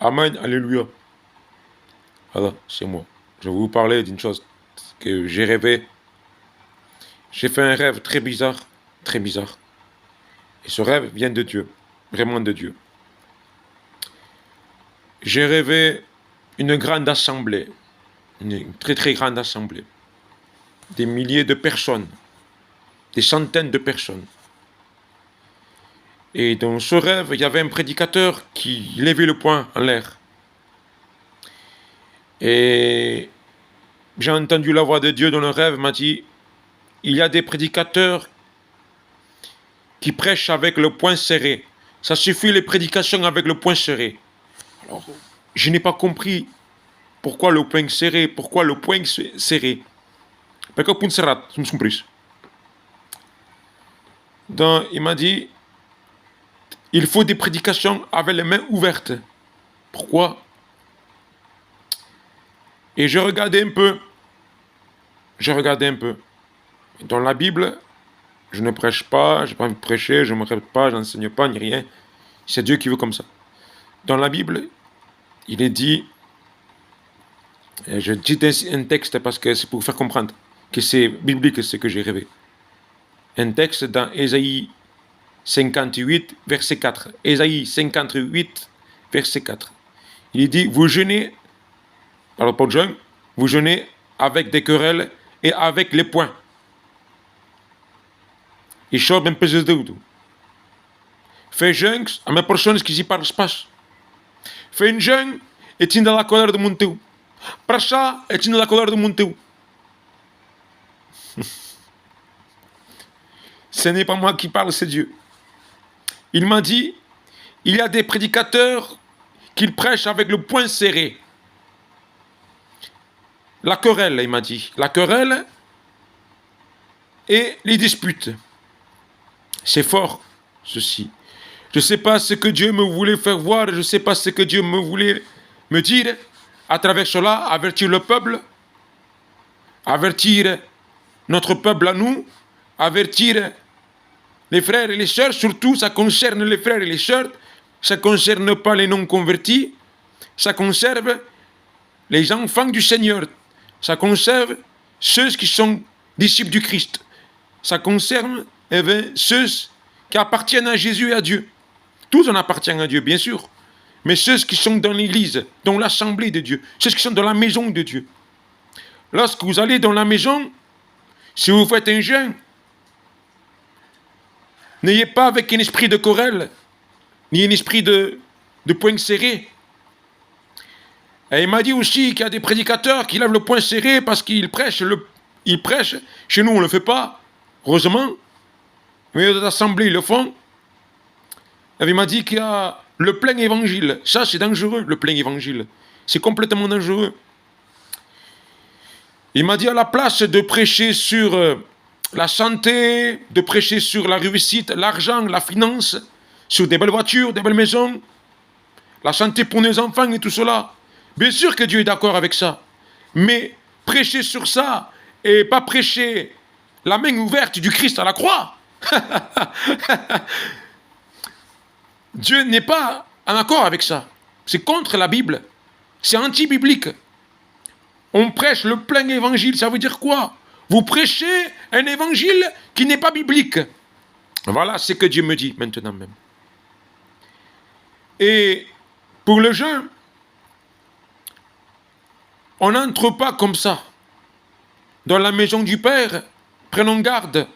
Amen, alléluia. Voilà, c'est moi. Je vais vous parler d'une chose que j'ai rêvé. J'ai fait un rêve très bizarre, très bizarre. Et ce rêve vient de Dieu, vraiment de Dieu. J'ai rêvé une grande assemblée, une très très grande assemblée. Des milliers de personnes, des centaines de personnes. Et dans ce rêve, il y avait un prédicateur qui levait le poing en l'air. Et j'ai entendu la voix de Dieu dans le rêve, m'a dit, il y a des prédicateurs qui prêchent avec le poing serré. Ça suffit les prédications avec le poing serré. Alors, je n'ai pas compris pourquoi le poing serré, pourquoi le poing serré. Parce que poing serré, je me suis compris. Donc, il m'a dit, il faut des prédications avec les mains ouvertes. Pourquoi? Et je regardais un peu. Dans la Bible, je ne prêche pas, je n'ai pas envie de prêcher, je ne me répète pas, je n'enseigne pas, ni rien. C'est Dieu qui veut comme ça. Dans la Bible, il est dit, et je dis un texte parce que c'est pour faire comprendre que c'est biblique ce que j'ai rêvé. Un texte dans Ésaïe 58, verset 4. Ésaïe 58, verset 4. Il est dit, vous jeûnez, alors pour jeûne, vous jeûnez avec des querelles et avec les poings. E chovem pesos de tudo. Fez jeûne, a minha personas que se para espaço. Fez jeûne e tinha lá a colher do mundo. Para chá e tinha lá a colher do mundo. Ce n'est pas moi qui parle, c'est Dieu. Il m'a dit, il y a des prédicateurs qui prêchent avec le poing serré. La querelle, il m'a dit. La querelle et les disputes. C'est fort, ceci. Je ne sais pas ce que Dieu me voulait faire voir, je ne sais pas ce que Dieu me voulait me dire. À travers cela, avertir le peuple, avertir notre peuple à nous, avertir les frères et les sœurs, surtout ça concerne les frères et les sœurs, ça ne concerne pas les non-convertis, ça concerne les enfants du Seigneur, ça concerne ceux qui sont disciples du Christ, ça concerne ceux qui appartiennent à Jésus et à Dieu. Tous en appartiennent à Dieu, bien sûr, mais ceux qui sont dans l'église, dans l'assemblée de Dieu, ceux qui sont dans la maison de Dieu. Lorsque vous allez dans la maison, si vous faites un jeûne, n'ayez pas avec un esprit de querelle, ni un esprit de poing serré. Et il m'a dit aussi qu'il y a des prédicateurs qui lèvent le poing serré parce qu'ils prêchent. Ils prêchent. Chez nous, on ne le fait pas, heureusement. Mais les assemblées, ils le font. Et il m'a dit qu'il y a le plein évangile. Ça, c'est dangereux, le plein évangile. C'est complètement dangereux. Il m'a dit à la place de prêcher sur la santé, de prêcher sur la réussite, l'argent, la finance, sur des belles voitures, des belles maisons, la santé pour nos enfants et tout cela. Bien sûr que Dieu est d'accord avec ça. Mais prêcher sur ça et pas prêcher la main ouverte du Christ à la croix. Dieu n'est pas en accord avec ça. C'est contre la Bible. C'est anti-biblique. On prêche le plein évangile. Ça veut dire quoi? Vous prêchez un évangile qui n'est pas biblique. Voilà ce que Dieu me dit maintenant même. Et pour le jeûne, on n'entre pas comme ça. Dans la maison du Père, prenons garde.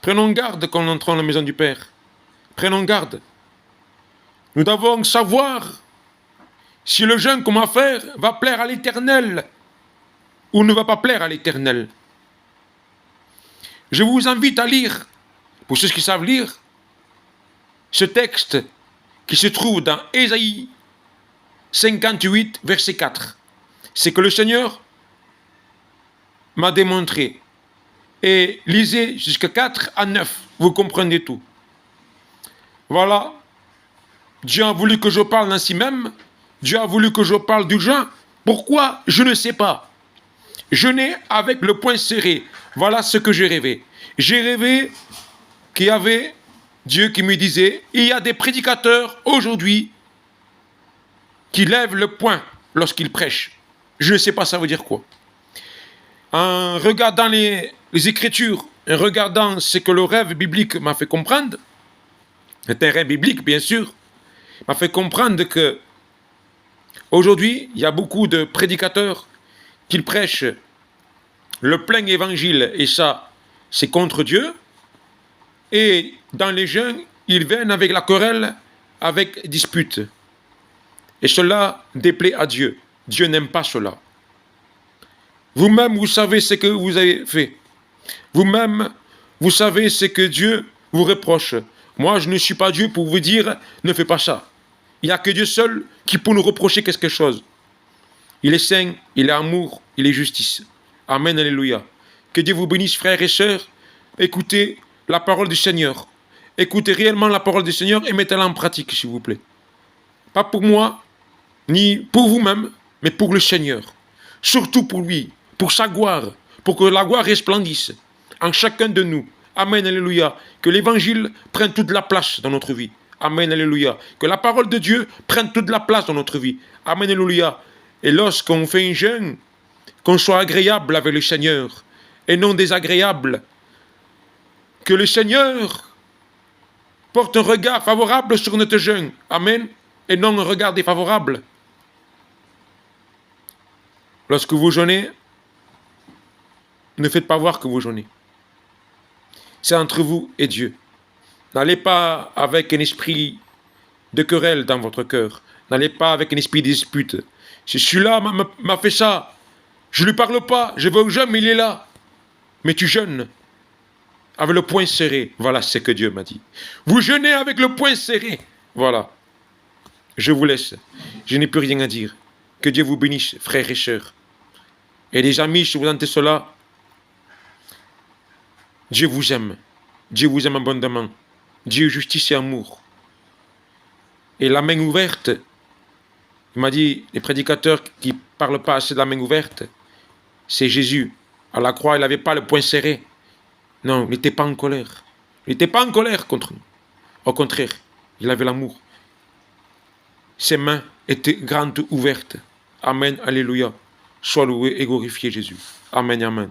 Prenons garde quand on entre dans la maison du Père. Prenons garde. Nous devons savoir si le jeûne qu'on va faire va plaire à l'Éternel ou ne va pas plaire à l'Éternel. Je vous invite à lire, pour ceux qui savent lire, ce texte qui se trouve dans Ésaïe 58, verset 4. C'est que le Seigneur m'a démontré. Et lisez jusqu'à 4 à 9, vous comprenez tout. Voilà. Dieu a voulu que je parle ainsi même. Dieu a voulu que je parle du jeûne. Pourquoi? Je ne sais pas. Jeûner avec le poing serré. Voilà ce que j'ai rêvé. J'ai rêvé qu'il y avait Dieu qui me disait, il y a des prédicateurs aujourd'hui qui lève le poing lorsqu'il prêche. Je ne sais pas ça veut dire quoi. En regardant les Écritures, en regardant ce que le rêve biblique m'a fait comprendre, c'est un rêve biblique bien sûr, m'a fait comprendre que aujourd'hui, il y a beaucoup de prédicateurs qui prêchent le plein évangile, et ça, c'est contre Dieu. Et dans les jeunes, ils viennent avec la querelle, avec dispute. Et cela déplaît à Dieu. Dieu n'aime pas cela. Vous-même, vous savez ce que vous avez fait. Vous-même, vous savez ce que Dieu vous reproche. Moi, je ne suis pas Dieu pour vous dire, ne fais pas ça. Il n'y a que Dieu seul qui peut nous reprocher quelque chose. Il est saint, il est amour, il est justice. Amen, alléluia. Que Dieu vous bénisse, frères et sœurs. Écoutez la parole du Seigneur. Écoutez réellement la parole du Seigneur et mettez-la en pratique, s'il vous plaît. Pas pour moi, ni pour vous-même, mais pour le Seigneur. Surtout pour lui, pour sa gloire, pour que la gloire resplendisse en chacun de nous. Amen, alléluia. Que l'évangile prenne toute la place dans notre vie. Amen, alléluia. Que la parole de Dieu prenne toute la place dans notre vie. Amen, alléluia. Et lorsqu'on fait un jeûne, qu'on soit agréable avec le Seigneur et non désagréable. Que le Seigneur porte un regard favorable sur notre jeûne. Amen. Et non un regard défavorable. Lorsque vous jeûnez, ne faites pas voir que vous jeûnez. C'est entre vous et Dieu. N'allez pas avec un esprit de querelle dans votre cœur. N'allez pas avec un esprit de dispute. Si celui-là m'a fait ça, je ne lui parle pas, je vais au jeûne, mais il est là. Mais tu jeûnes avec le poing serré. Voilà ce que Dieu m'a dit. Vous jeûnez avec le poing serré. Voilà. Je vous laisse. Je n'ai plus rien à dire. Que Dieu vous bénisse, frères et sœurs. Et les amis, si vous entendez cela, Dieu vous aime. Dieu vous aime abondamment. Dieu est justice et amour. Et la main ouverte, il m'a dit, les prédicateurs qui ne parlent pas assez de la main ouverte, c'est Jésus. À la croix, il n'avait pas le poing serré. Non, il n'était pas en colère. Il n'était pas en colère contre nous. Au contraire, il avait l'amour. Ses mains étaient grandes ouvertes. Amen, alléluia. Sois loué et glorifié Jésus. Amen, amen.